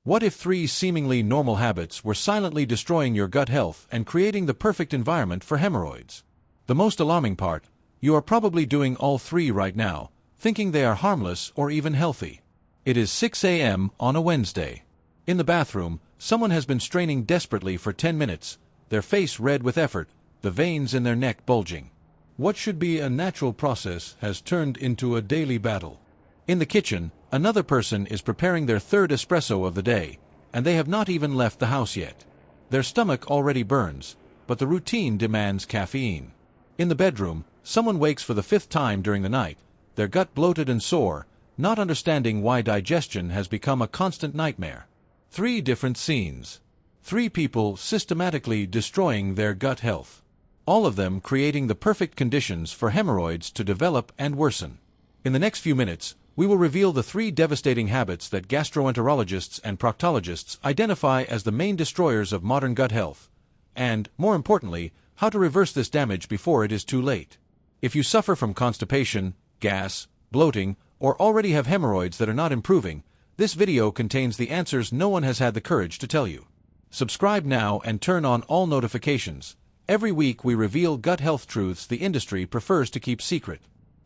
What if three seemingly normal habits were silently destroying your gut health and creating the perfect environment for hemorrhoids? The most alarming part, you are probably doing all three right now, thinking they are harmless or even healthy. It is 6 a.m. on a Wednesday. In the bathroom, someone has been straining desperately for 10 minutes, their face red with effort, the veins in their neck bulging. What should be a natural process has turned into a daily battle. In the kitchen, another person is preparing their third espresso of the day, and they have not even left the house yet. Their stomach already burns, but the routine demands caffeine. In the bedroom, someone wakes for the fifth time during the night, their gut bloated and sore, not understanding why digestion has become a constant nightmare. Three different scenes. Three people systematically destroying their gut health. All of them creating the perfect conditions for hemorrhoids to develop and worsen. In the next few minutes, we will reveal the three devastating habits that gastroenterologists and proctologists identify as the main destroyers of modern gut health, and, more importantly, how to reverse this damage before it is too late. If you suffer from constipation, gas, bloating, or already have hemorrhoids that are not improving, this video contains the answers no one has had the courage to tell you. Subscribe now and turn on all notifications. Every week we reveal gut health truths the industry prefers to keep secret.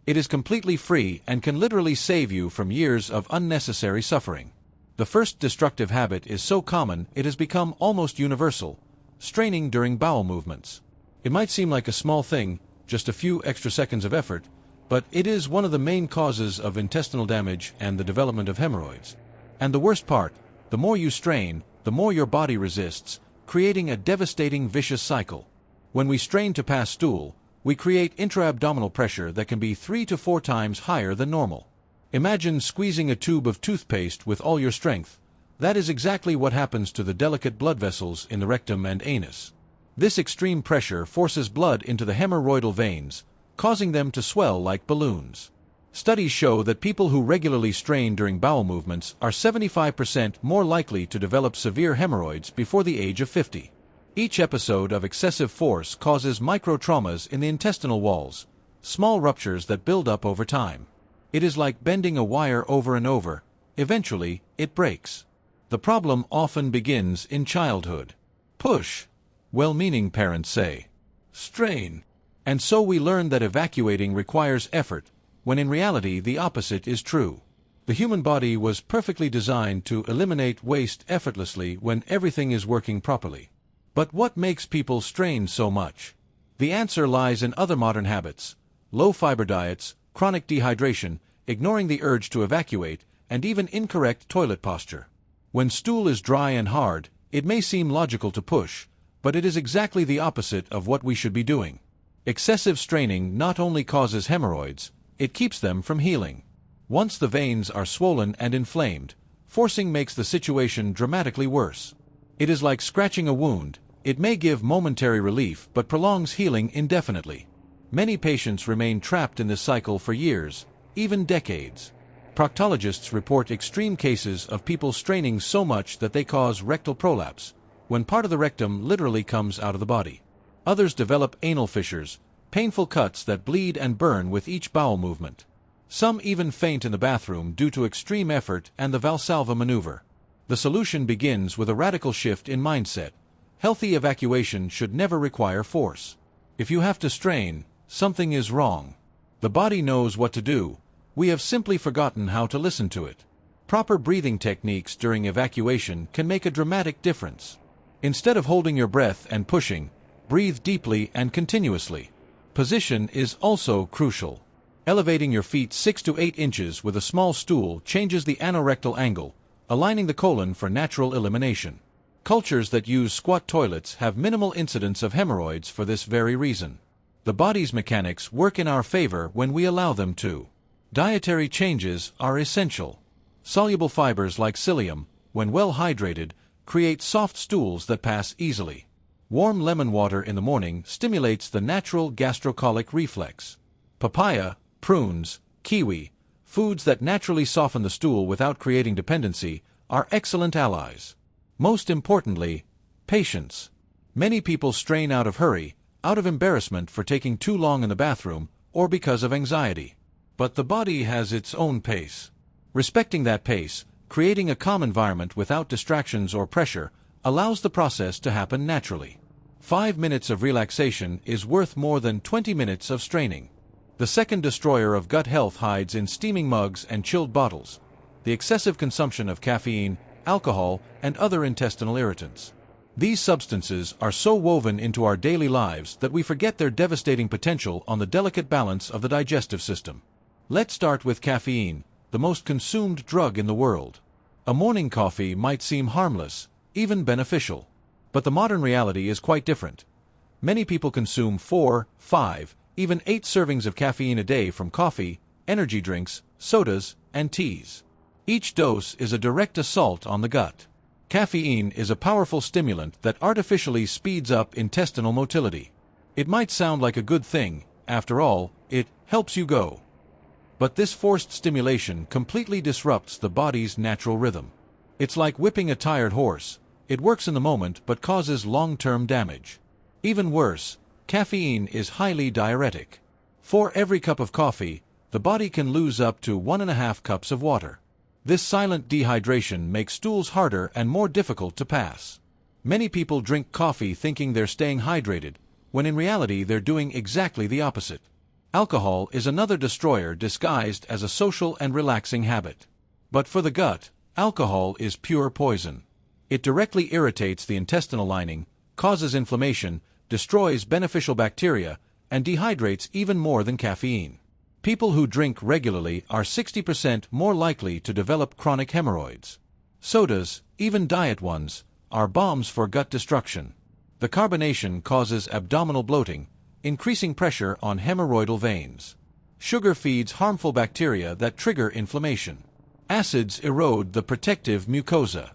It is completely free and can literally save you from years of unnecessary suffering. The first destructive habit is so common it has become almost universal: straining during bowel movements. It might seem like a small thing, just a few extra seconds of effort, but it is one of the main causes of intestinal damage and the development of hemorrhoids. And the worst part, the more you strain, the more your body resists, creating a devastating vicious cycle. When we strain to pass stool, we create intra-abdominal pressure that can be 3 to 4 times higher than normal. Imagine squeezing a tube of toothpaste with all your strength. That is exactly what happens to the delicate blood vessels in the rectum and anus. This extreme pressure forces blood into the hemorrhoidal veins, causing them to swell like balloons. Studies show that people who regularly strain during bowel movements are 75% more likely to develop severe hemorrhoids before the age of 50. Each episode of excessive force causes microtraumas in the intestinal walls, small ruptures that build up over time. It is like bending a wire over and over. Eventually, it breaks. The problem often begins in childhood. Push, well-meaning parents say. Strain. And so we learn that evacuating requires effort, when in reality the opposite is true. The human body was perfectly designed to eliminate waste effortlessly when everything is working properly. But what makes people strain so much? The answer lies in other modern habits: low-fiber diets, chronic dehydration, ignoring the urge to evacuate, and even incorrect toilet posture. When stool is dry and hard, it may seem logical to push, but it is exactly the opposite of what we should be doing. Excessive straining not only causes hemorrhoids, it keeps them from healing. Once the veins are swollen and inflamed, forcing makes the situation dramatically worse. It is like scratching a wound. It may give momentary relief but prolongs healing indefinitely. Many patients remain trapped in this cycle for years, even decades. Proctologists report extreme cases of people straining so much that they cause rectal prolapse, when part of the rectum literally comes out of the body. Others develop anal fissures, painful cuts that bleed and burn with each bowel movement. Some even faint in the bathroom due to extreme effort and the Valsalva maneuver. The solution begins with a radical shift in mindset. Healthy evacuation should never require force. If you have to strain, something is wrong. The body knows what to do. We have simply forgotten how to listen to it. Proper breathing techniques during evacuation can make a dramatic difference. Instead of holding your breath and pushing, breathe deeply and continuously. Position is also crucial. Elevating your feet 6 to 8 inches with a small stool changes the anorectal angle, aligning the colon for natural elimination. Cultures that use squat toilets have minimal incidence of hemorrhoids for this very reason. The body's mechanics work in our favor when we allow them to. Dietary changes are essential. Soluble fibers like psyllium, when well hydrated, create soft stools that pass easily. Warm lemon water in the morning stimulates the natural gastrocolic reflex. Papaya, prunes, kiwi, foods that naturally soften the stool without creating dependency, are excellent allies. Most importantly, patience. Many people strain out of hurry, out of embarrassment for taking too long in the bathroom, or because of anxiety. But the body has its own pace. Respecting that pace, Creating a calm environment without distractions or pressure allows the process to happen naturally. 5 minutes of relaxation is worth more than 20 minutes of straining. The second destroyer of gut health hides in steaming mugs and chilled bottles: the excessive consumption of caffeine, alcohol, and other intestinal irritants. These substances are so woven into our daily lives that we forget their devastating potential on the delicate balance of the digestive system. Let's start with caffeine, the most consumed drug in the world. A morning coffee might seem harmless, even beneficial. But the modern reality is quite different. Many people consume 4, 5, even 8 servings of caffeine a day from coffee, energy drinks, sodas, and teas. Each dose is a direct assault on the gut. Caffeine is a powerful stimulant that artificially speeds up intestinal motility. It might sound like a good thing; after all, it helps you go. But this forced stimulation completely disrupts the body's natural rhythm. It's like whipping a tired horse. It works in the moment but causes long-term damage. Even worse, caffeine is highly diuretic. For every cup of coffee, the body can lose up to 1.5 cups of water. This silent dehydration makes stools harder and more difficult to pass. Many people drink coffee thinking they're staying hydrated, when in reality they're doing exactly the opposite. Alcohol is another destroyer disguised as a social and relaxing habit. But for the gut, alcohol is pure poison. It directly irritates the intestinal lining, causes inflammation, destroys beneficial bacteria, and dehydrates even more than caffeine. People who drink regularly are 60% more likely to develop chronic hemorrhoids. Sodas, even diet ones, are bombs for gut destruction. The carbonation causes abdominal bloating, increasing pressure on hemorrhoidal veins. Sugar feeds harmful bacteria that trigger inflammation. Acids erode the protective mucosa.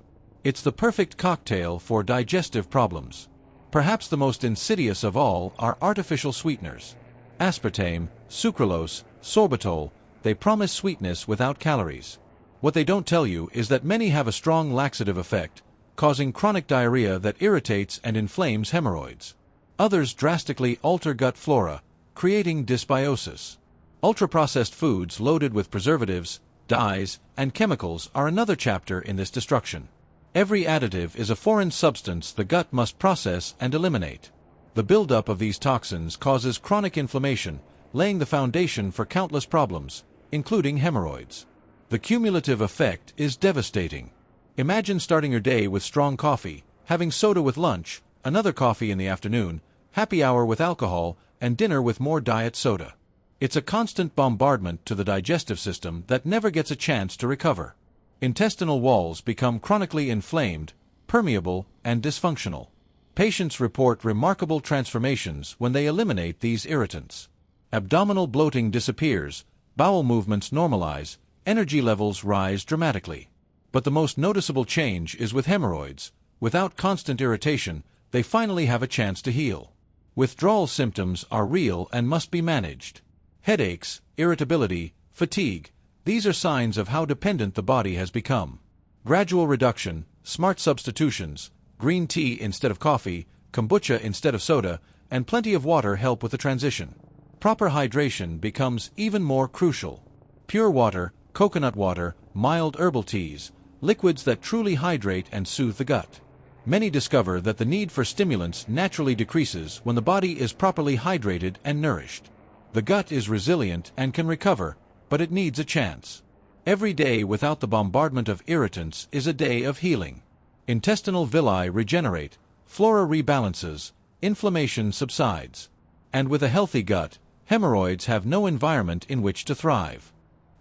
It's the perfect cocktail for digestive problems. Perhaps the most insidious of all are artificial sweeteners. Aspartame, sucralose, sorbitol, they promise sweetness without calories. What they don't tell you is that many have a strong laxative effect, causing chronic diarrhea that irritates and inflames hemorrhoids. Others drastically alter gut flora, creating dysbiosis. Ultra-processed foods loaded with preservatives, dyes, and chemicals are another chapter in this destruction. Every additive is a foreign substance the gut must process and eliminate. The buildup of these toxins causes chronic inflammation, laying the foundation for countless problems, including hemorrhoids. The cumulative effect is devastating. Imagine starting your day with strong coffee, having soda with lunch, another coffee in the afternoon, happy hour with alcohol, and dinner with more diet soda. It's a constant bombardment to the digestive system that never gets a chance to recover. Intestinal walls become chronically inflamed, permeable, and dysfunctional. Patients report remarkable transformations when they eliminate these irritants. Abdominal bloating disappears, bowel movements normalize, energy levels rise dramatically. But the most noticeable change is with hemorrhoids. Without constant irritation, they finally have a chance to heal. Withdrawal symptoms are real and must be managed. Headaches, irritability, fatigue, these are signs of how dependent the body has become. Gradual reduction, smart substitutions, green tea instead of coffee, kombucha instead of soda, and plenty of water help with the transition. Proper hydration becomes even more crucial. Pure water, coconut water, mild herbal teas, liquids that truly hydrate and soothe the gut. Many discover that the need for stimulants naturally decreases when the body is properly hydrated and nourished. The gut is resilient and can recover, but it needs a chance. Every day without the bombardment of irritants is a day of healing. Intestinal villi regenerate, flora rebalances, inflammation subsides. And with a healthy gut, hemorrhoids have no environment in which to thrive.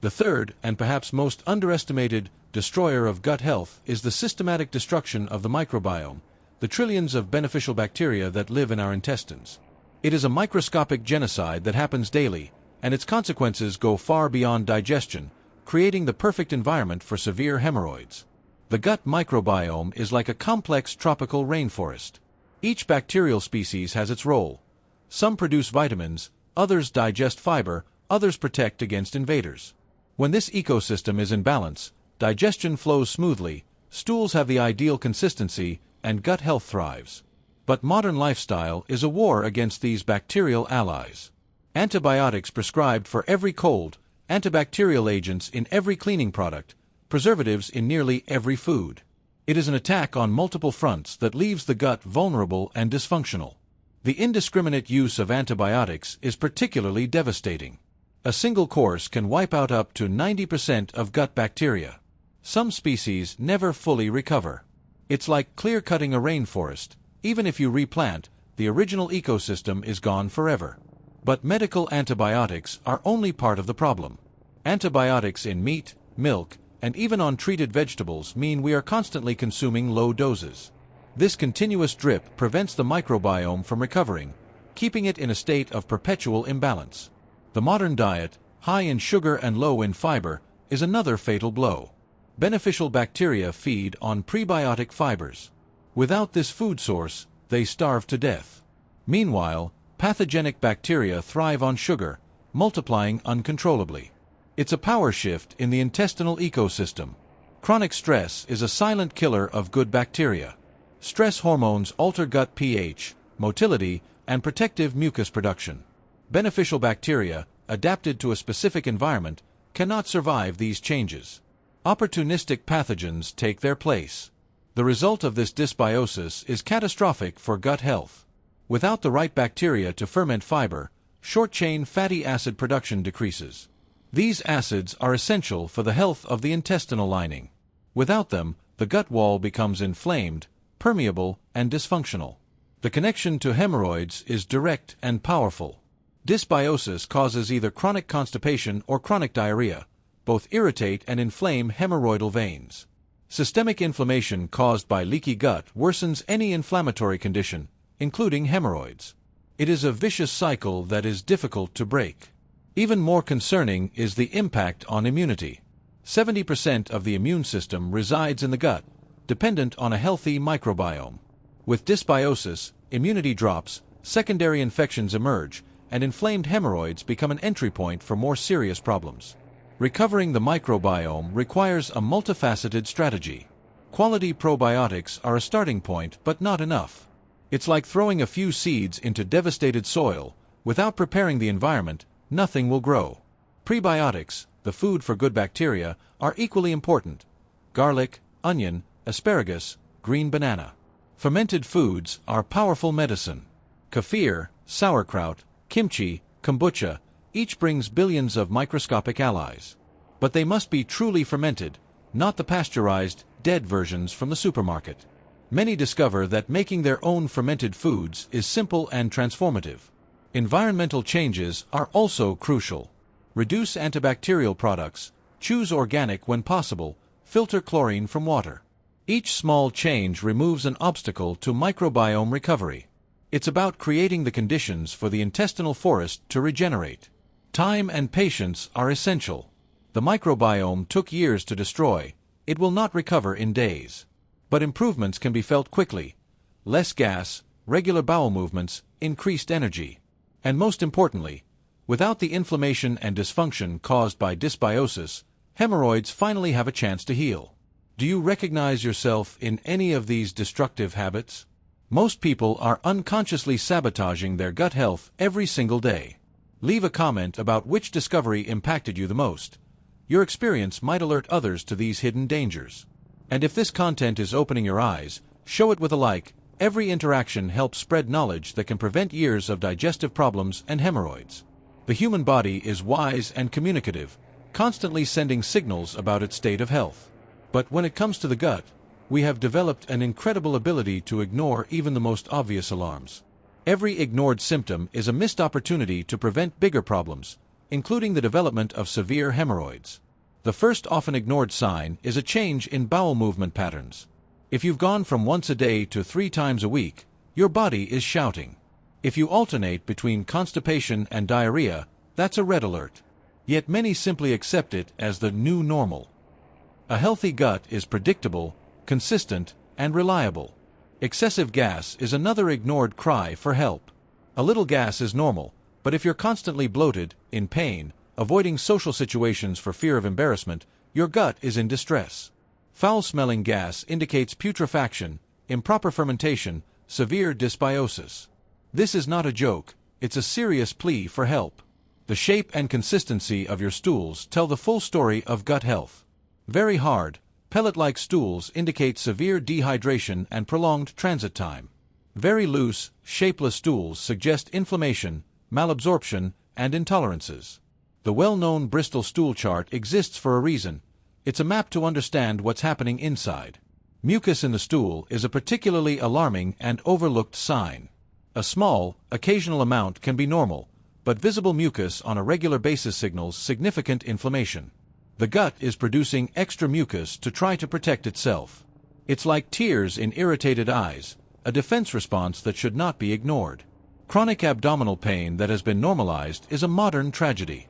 The third, and perhaps most underestimated, destroyer of gut health is the systematic destruction of the microbiome, the trillions of beneficial bacteria that live in our intestines. It is a microscopic genocide that happens daily, and its consequences go far beyond digestion, creating the perfect environment for severe hemorrhoids. The gut microbiome is like a complex tropical rainforest. Each bacterial species has its role. Some produce vitamins, others digest fiber, others protect against invaders. When this ecosystem is in balance, digestion flows smoothly, stools have the ideal consistency, and gut health thrives. But modern lifestyle is a war against these bacterial allies. Antibiotics prescribed for every cold, antibacterial agents in every cleaning product, preservatives in nearly every food. It is an attack on multiple fronts that leaves the gut vulnerable and dysfunctional. The indiscriminate use of antibiotics is particularly devastating. A single course can wipe out up to 90% of gut bacteria. Some species never fully recover. It's like clear-cutting a rainforest. Even if you replant, the original ecosystem is gone forever. But medical antibiotics are only part of the problem. Antibiotics in meat, milk, and even on treated vegetables mean we are constantly consuming low doses. This continuous drip prevents the microbiome from recovering, keeping it in a state of perpetual imbalance. The modern diet, high in sugar and low in fiber, is another fatal blow. Beneficial bacteria feed on prebiotic fibers. Without this food source, they starve to death. Meanwhile, pathogenic bacteria thrive on sugar, multiplying uncontrollably. It's a power shift in the intestinal ecosystem. Chronic stress is a silent killer of good bacteria. Stress hormones alter gut pH, motility, and protective mucus production. Beneficial bacteria, adapted to a specific environment, cannot survive these changes. Opportunistic pathogens take their place. The result of this dysbiosis is catastrophic for gut health. Without the right bacteria to ferment fiber, short-chain fatty acid production decreases. These acids are essential for the health of the intestinal lining. Without them, the gut wall becomes inflamed, permeable, and dysfunctional. The connection to hemorrhoids is direct and powerful. Dysbiosis causes either chronic constipation or chronic diarrhea. Both irritate and inflame hemorrhoidal veins. Systemic inflammation caused by leaky gut worsens any inflammatory condition, including hemorrhoids. It is a vicious cycle that is difficult to break. Even more concerning is the impact on immunity. 70% of the immune system resides in the gut, dependent on a healthy microbiome. With dysbiosis, immunity drops, secondary infections emerge, and inflamed hemorrhoids become an entry point for more serious problems. Recovering the microbiome requires a multifaceted strategy. Quality probiotics are a starting point, but not enough. It's like throwing a few seeds into devastated soil. Without preparing the environment, nothing will grow. Prebiotics, the food for good bacteria, are equally important. Garlic, onion, asparagus, green banana. Fermented foods are powerful medicine. Kefir, sauerkraut, kimchi, kombucha, each brings billions of microscopic allies. But they must be truly fermented, not the pasteurized, dead versions from the supermarket. Many discover that making their own fermented foods is simple and transformative. Environmental changes are also crucial. Reduce antibacterial products, choose organic when possible, filter chlorine from water. Each small change removes an obstacle to microbiome recovery. It's about creating the conditions for the intestinal forest to regenerate. Time and patience are essential. The microbiome took years to destroy. It will not recover in days. But improvements can be felt quickly. Less gas, regular bowel movements, increased energy. And most importantly, without the inflammation and dysfunction caused by dysbiosis, hemorrhoids finally have a chance to heal. Do you recognize yourself in any of these destructive habits? Most people are unconsciously sabotaging their gut health every single day. Leave a comment about which discovery impacted you the most. Your experience might alert others to these hidden dangers. And if this content is opening your eyes, show it with a like. Every interaction helps spread knowledge that can prevent years of digestive problems and hemorrhoids. The human body is wise and communicative, constantly sending signals about its state of health. But when it comes to the gut, we have developed an incredible ability to ignore even the most obvious alarms. Every ignored symptom is a missed opportunity to prevent bigger problems, including the development of severe hemorrhoids. The first often ignored sign is a change in bowel movement patterns. If you've gone from once a day to 3 times a week, your body is shouting. If you alternate between constipation and diarrhea, that's a red alert. Yet many simply accept it as the new normal. A healthy gut is predictable, consistent, and reliable. Excessive gas is another ignored cry for help. A little gas is normal, but if you're constantly bloated, in pain, avoiding social situations for fear of embarrassment, your gut is in distress. Foul-smelling gas indicates putrefaction, improper fermentation, severe dysbiosis. This is not a joke, it's a serious plea for help. The shape and consistency of your stools tell the full story of gut health. Very hard, pellet-like stools indicate severe dehydration and prolonged transit time. Very loose, shapeless stools suggest inflammation, malabsorption, and intolerances. The well-known Bristol stool chart exists for a reason. It's a map to understand what's happening inside. Mucus in the stool is a particularly alarming and overlooked sign. A small, occasional amount can be normal, but visible mucus on a regular basis signals significant inflammation. The gut is producing extra mucus to try to protect itself. It's like tears in irritated eyes, a defense response that should not be ignored. Chronic abdominal pain that has been normalized is a modern tragedy.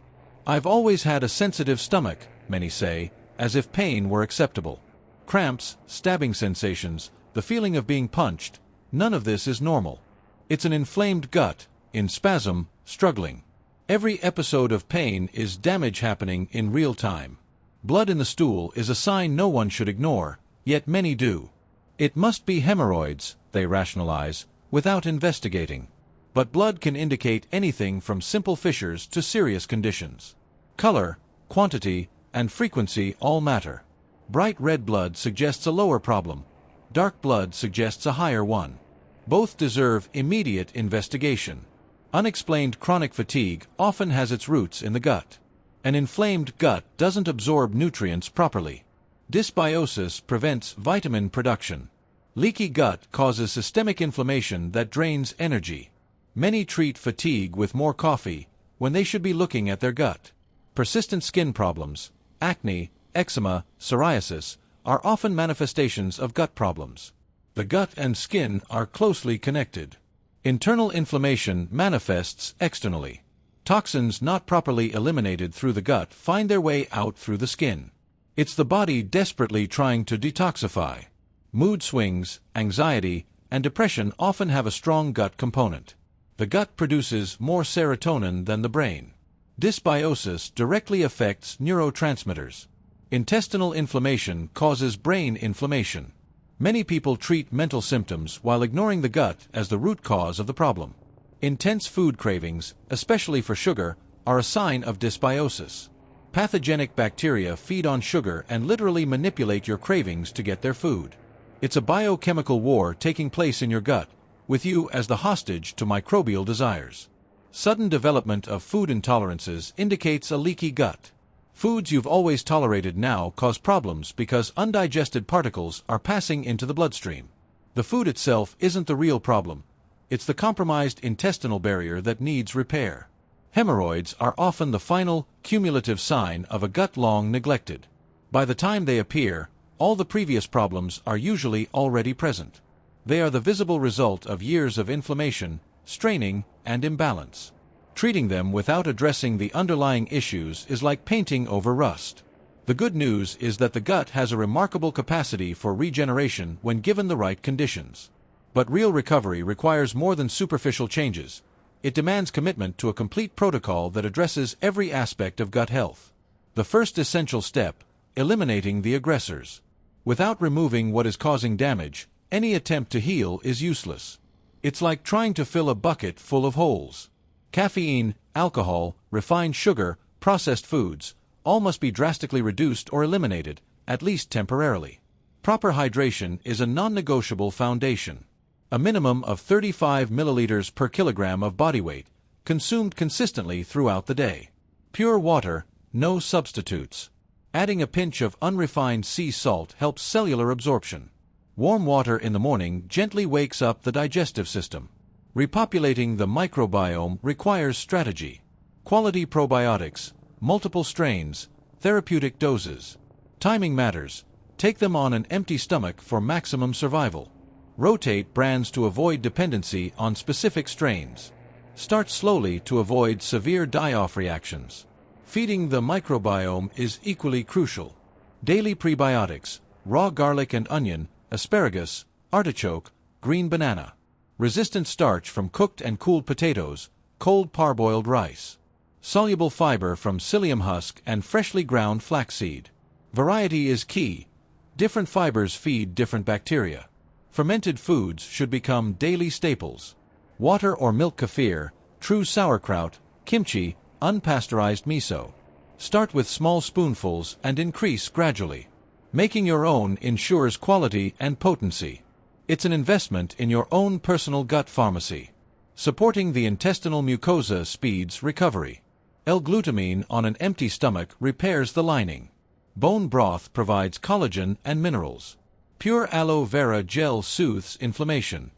I've always had a sensitive stomach, many say, as if pain were acceptable. Cramps, stabbing sensations, the feeling of being punched, none of this is normal. It's an inflamed gut, in spasm, struggling. Every episode of pain is damage happening in real time. Blood in the stool is a sign no one should ignore, yet many do. It must be hemorrhoids, they rationalize, without investigating. But blood can indicate anything from simple fissures to serious conditions. Color, quantity, and frequency all matter. Bright red blood suggests a lower problem. Dark blood suggests a higher one. Both deserve immediate investigation. Unexplained chronic fatigue often has its roots in the gut. An inflamed gut doesn't absorb nutrients properly. Dysbiosis prevents vitamin production. Leaky gut causes systemic inflammation that drains energy. Many treat fatigue with more coffee when they should be looking at their gut. Persistent skin problems, acne, eczema, psoriasis, are often manifestations of gut problems. The gut and skin are closely connected. Internal inflammation manifests externally. Toxins not properly eliminated through the gut find their way out through the skin. It's the body desperately trying to detoxify. Mood swings, anxiety, and depression often have a strong gut component. The gut produces more serotonin than the brain. Dysbiosis directly affects neurotransmitters. Intestinal inflammation causes brain inflammation. Many people treat mental symptoms while ignoring the gut as the root cause of the problem. Intense food cravings, especially for sugar, are a sign of dysbiosis. Pathogenic bacteria feed on sugar and literally manipulate your cravings to get their food. It's a biochemical war taking place in your gut, with you as the hostage to microbial desires. Sudden development of food intolerances indicates a leaky gut. Foods you've always tolerated now cause problems because undigested particles are passing into the bloodstream. The food itself isn't the real problem. It's the compromised intestinal barrier that needs repair. Hemorrhoids are often the final, cumulative sign of a gut long neglected. By the time they appear, all the previous problems are usually already present. They are the visible result of years of inflammation, straining, and imbalance. Treating them without addressing the underlying issues is like painting over rust. The good news is that the gut has a remarkable capacity for regeneration when given the right conditions. But real recovery requires more than superficial changes. It demands commitment to a complete protocol that addresses every aspect of gut health. The first essential step, eliminating the aggressors. Without removing what is causing damage, any attempt to heal is useless. It's like trying to fill a bucket full of holes. Caffeine, alcohol, refined sugar, processed foods, all must be drastically reduced or eliminated, at least temporarily. Proper hydration is a non-negotiable foundation. A minimum of 35 milliliters per kilogram of body weight, consumed consistently throughout the day. Pure water, no substitutes. Adding a pinch of unrefined sea salt helps cellular absorption. Warm water in the morning gently wakes up the digestive system. Repopulating the microbiome requires strategy. Quality probiotics, multiple strains, therapeutic doses. Timing matters. Take them on an empty stomach for maximum survival. Rotate brands to avoid dependency on specific strains. Start slowly to avoid severe die-off reactions. Feeding the microbiome is equally crucial. Daily prebiotics, raw garlic and onion, asparagus, artichoke, green banana. Resistant starch from cooked and cooled potatoes, cold parboiled rice. Soluble fiber from psyllium husk and freshly ground flaxseed. Variety is key. Different fibers feed different bacteria. Fermented foods should become daily staples. Water or milk kefir, true sauerkraut, kimchi, unpasteurized miso. Start with small spoonfuls and increase gradually. Making your own ensures quality and potency. It's an investment in your own personal gut pharmacy. Supporting the intestinal mucosa speeds recovery. L-glutamine on an empty stomach repairs the lining. Bone broth provides collagen and minerals. Pure aloe vera gel soothes inflammation.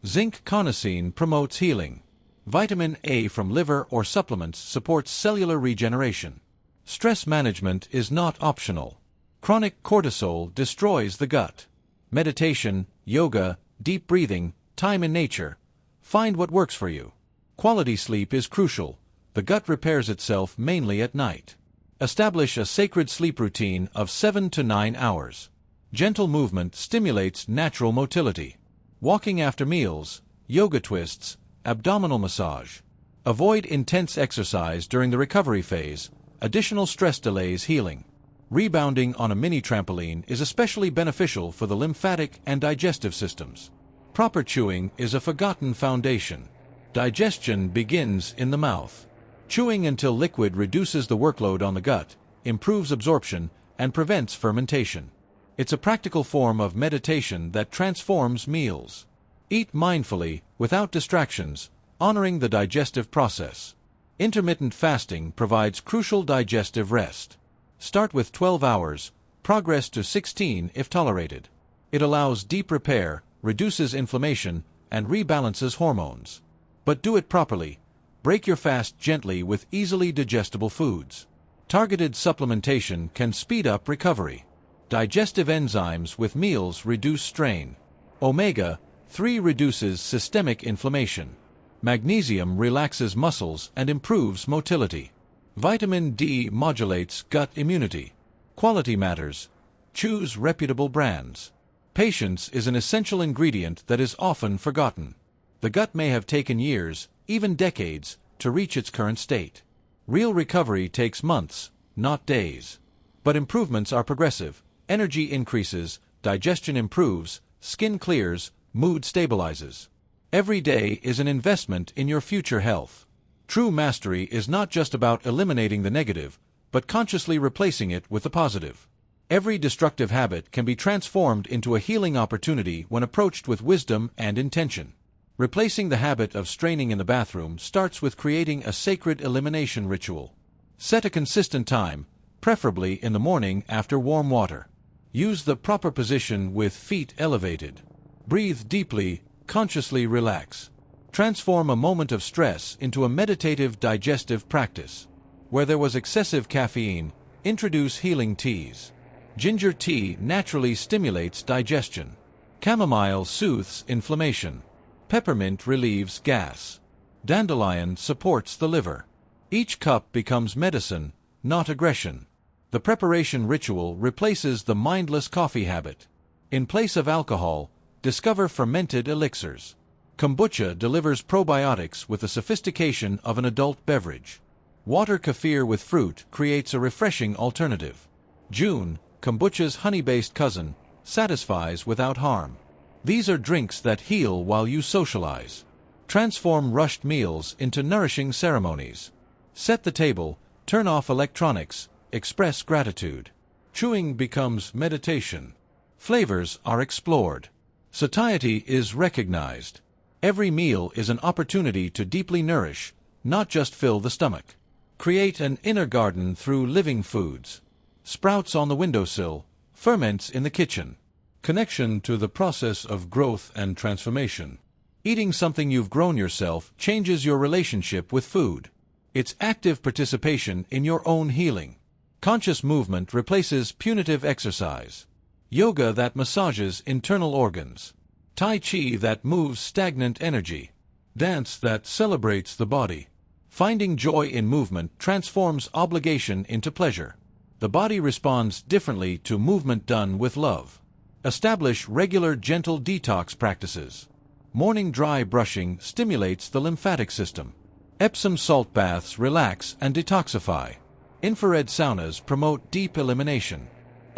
Zinc carnosine promotes healing. Vitamin A from liver or supplements supports cellular regeneration. Stress management is not optional. Chronic cortisol destroys the gut. Meditation, yoga, deep breathing, time in nature. Find what works for you. Quality sleep is crucial. The gut repairs itself mainly at night. Establish a sacred sleep routine of 7 to 9 hours. Gentle movement stimulates natural motility. Walking after meals, yoga twists, abdominal massage. Avoid intense exercise during the recovery phase. Additional stress delays healing. Rebounding on a mini trampoline is especially beneficial for the lymphatic and digestive systems. Proper chewing is a forgotten foundation. Digestion begins in the mouth. Chewing until liquid reduces the workload on the gut, improves absorption, and prevents fermentation. It's a practical form of meditation that transforms meals. Eat mindfully, without distractions, honoring the digestive process. Intermittent fasting provides crucial digestive rest. Start with 12 hours, progress to 16 if tolerated. It allows deep repair, reduces inflammation, and rebalances hormones. But do it properly. Break your fast gently with easily digestible foods. Targeted supplementation can speed up recovery. Digestive enzymes with meals reduce strain. Omega-3 reduces systemic inflammation. Magnesium relaxes muscles and improves motility. Vitamin D modulates gut immunity. Quality matters. Choose reputable brands. Patience is an essential ingredient that is often forgotten. The gut may have taken years, even decades, to reach its current state. Real recovery takes months, not days. But improvements are progressive. Energy increases, digestion improves, skin clears, mood stabilizes. Every day is an investment in your future health. True mastery is not just about eliminating the negative, but consciously replacing it with the positive. Every destructive habit can be transformed into a healing opportunity when approached with wisdom and intention. Replacing the habit of straining in the bathroom starts with creating a sacred elimination ritual. Set a consistent time, preferably in the morning after warm water. Use the proper position with feet elevated. Breathe deeply, consciously relax. Transform a moment of stress into a meditative digestive practice. Where there was excessive caffeine, introduce healing teas. Ginger tea naturally stimulates digestion. Chamomile soothes inflammation. Peppermint relieves gas. Dandelion supports the liver. Each cup becomes medicine, not aggression. The preparation ritual replaces the mindless coffee habit. In place of alcohol, discover fermented elixirs. Kombucha delivers probiotics with the sophistication of an adult beverage. Water kefir with fruit creates a refreshing alternative. June, kombucha's honey-based cousin, satisfies without harm. These are drinks that heal while you socialize. Transform rushed meals into nourishing ceremonies. Set the table, turn off electronics, express gratitude. Chewing becomes meditation. Flavors are explored. Satiety is recognized. Every meal is an opportunity to deeply nourish, not just fill the stomach. Create an inner garden through living foods. Sprouts on the windowsill, ferments in the kitchen. Connection to the process of growth and transformation. Eating something you've grown yourself changes your relationship with food. It's active participation in your own healing. Conscious movement replaces punitive exercise. Yoga that massages internal organs. Tai Chi that moves stagnant energy. Dance that celebrates the body. Finding joy in movement transforms obligation into pleasure. The body responds differently to movement done with love. Establish regular gentle detox practices. Morning dry brushing stimulates the lymphatic system. Epsom salt baths relax and detoxify. Infrared saunas promote deep elimination.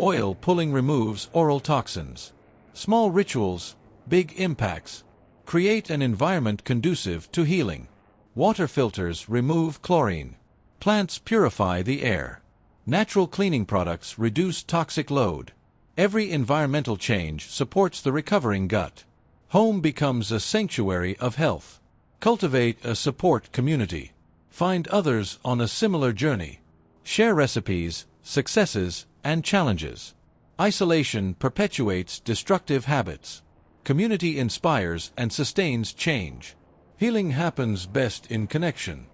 Oil pulling removes oral toxins. Small rituals, big impacts. Create an environment conducive to healing. Water filters remove chlorine. Plants purify the air. Natural cleaning products reduce toxic load. Every environmental change supports the recovering gut. Home becomes a sanctuary of health. Cultivate a support community. Find others on a similar journey. Share recipes, successes, and challenges. Isolation perpetuates destructive habits. Community inspires and sustains change. Healing happens best in connection.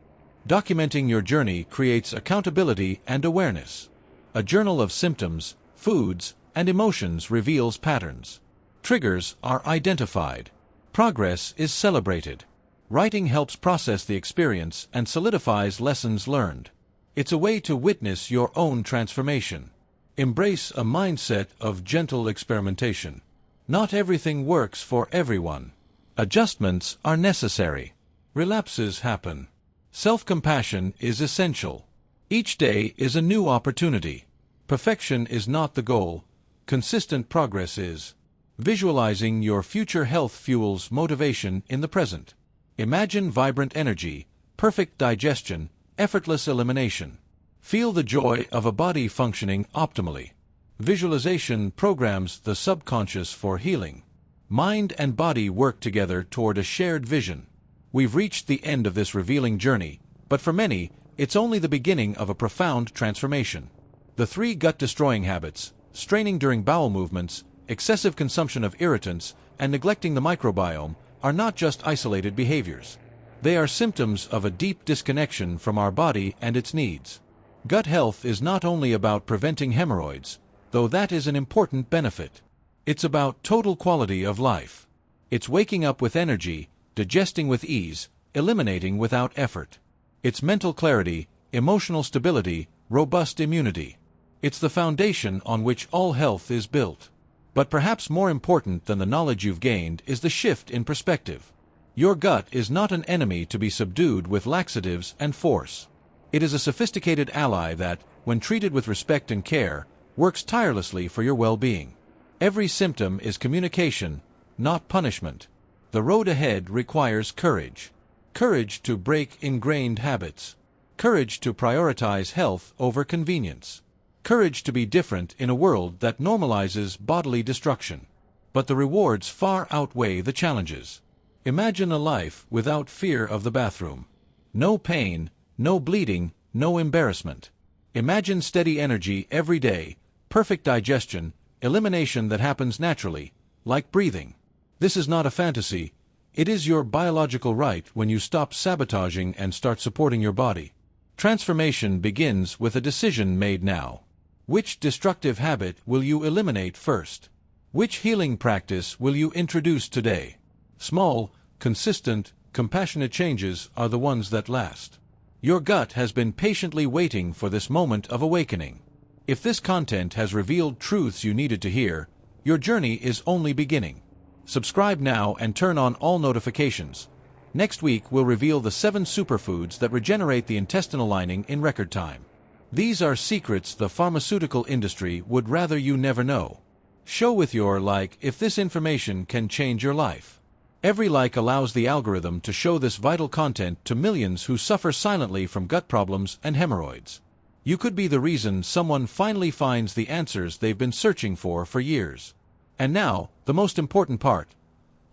Documenting your journey creates accountability and awareness. A journal of symptoms, foods, and emotions reveals patterns. Triggers are identified. Progress is celebrated. Writing helps process the experience and solidifies lessons learned. It's a way to witness your own transformation. Embrace a mindset of gentle experimentation. Not everything works for everyone. Adjustments are necessary. Relapses happen. Self-compassion is essential. Each day is a new opportunity. Perfection is not the goal. Consistent progress is. Visualizing your future health fuels motivation in the present. Imagine vibrant energy, perfect digestion, effortless elimination. Feel the joy of a body functioning optimally. Visualization programs the subconscious for healing. Mind and body work together toward a shared vision. We've reached the end of this revealing journey, but for many, it's only the beginning of a profound transformation. The 3 gut-destroying habits, straining during bowel movements, excessive consumption of irritants, and neglecting the microbiome, are not just isolated behaviors. They are symptoms of a deep disconnection from our body and its needs. Gut health is not only about preventing hemorrhoids, though that is an important benefit. It's about total quality of life. It's waking up with energy, digesting with ease, eliminating without effort. It's mental clarity, emotional stability, robust immunity. It's the foundation on which all health is built. But perhaps more important than the knowledge you've gained is the shift in perspective. Your gut is not an enemy to be subdued with laxatives and force. It is a sophisticated ally that, when treated with respect and care, works tirelessly for your well-being. Every symptom is communication, not punishment. The road ahead requires courage. Courage to break ingrained habits. Courage to prioritize health over convenience. Courage to be different in a world that normalizes bodily destruction. But the rewards far outweigh the challenges. Imagine a life without fear of the bathroom. No pain, no bleeding, no embarrassment. Imagine steady energy every day, perfect digestion, elimination that happens naturally, like breathing. This is not a fantasy. It is your biological right when you stop sabotaging and start supporting your body. Transformation begins with a decision made now. Which destructive habit will you eliminate first? Which healing practice will you introduce today? Small, consistent, compassionate changes are the ones that last. Your gut has been patiently waiting for this moment of awakening. If this content has revealed truths you needed to hear, your journey is only beginning. Subscribe now and turn on all notifications. Next week we'll reveal the 7 superfoods that regenerate the intestinal lining in record time. These are secrets the pharmaceutical industry would rather you never know. Show with your like if this information can change your life. Every like allows the algorithm to show this vital content to millions who suffer silently from gut problems and hemorrhoids. You could be the reason someone finally finds the answers they've been searching for years. And now, the most important part.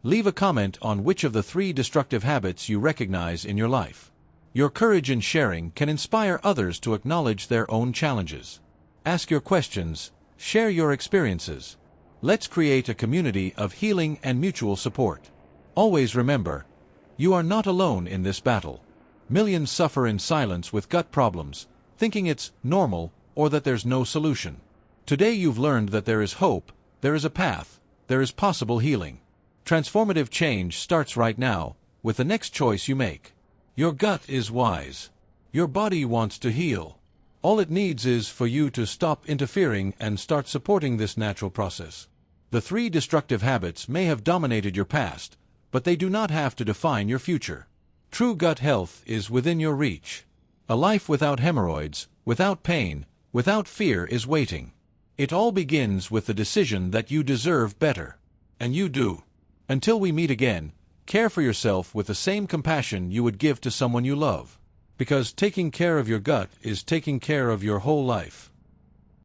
Leave a comment on which of the 3 destructive habits you recognize in your life. Your courage in sharing can inspire others to acknowledge their own challenges. Ask your questions, share your experiences. Let's create a community of healing and mutual support. Always remember, you are not alone in this battle. Millions suffer in silence with gut problems, thinking it's normal or that there's no solution. Today you've learned that there is hope, there is a path, there is possible healing. Transformative change starts right now, with the next choice you make. Your gut is wise. Your body wants to heal. All it needs is for you to stop interfering and start supporting this natural process. The 3 destructive habits may have dominated your past, but they do not have to define your future. True gut health is within your reach. A life without hemorrhoids, without pain, without fear is waiting. It all begins with the decision that you deserve better. And you do. Until we meet again, care for yourself with the same compassion you would give to someone you love. Because taking care of your gut is taking care of your whole life.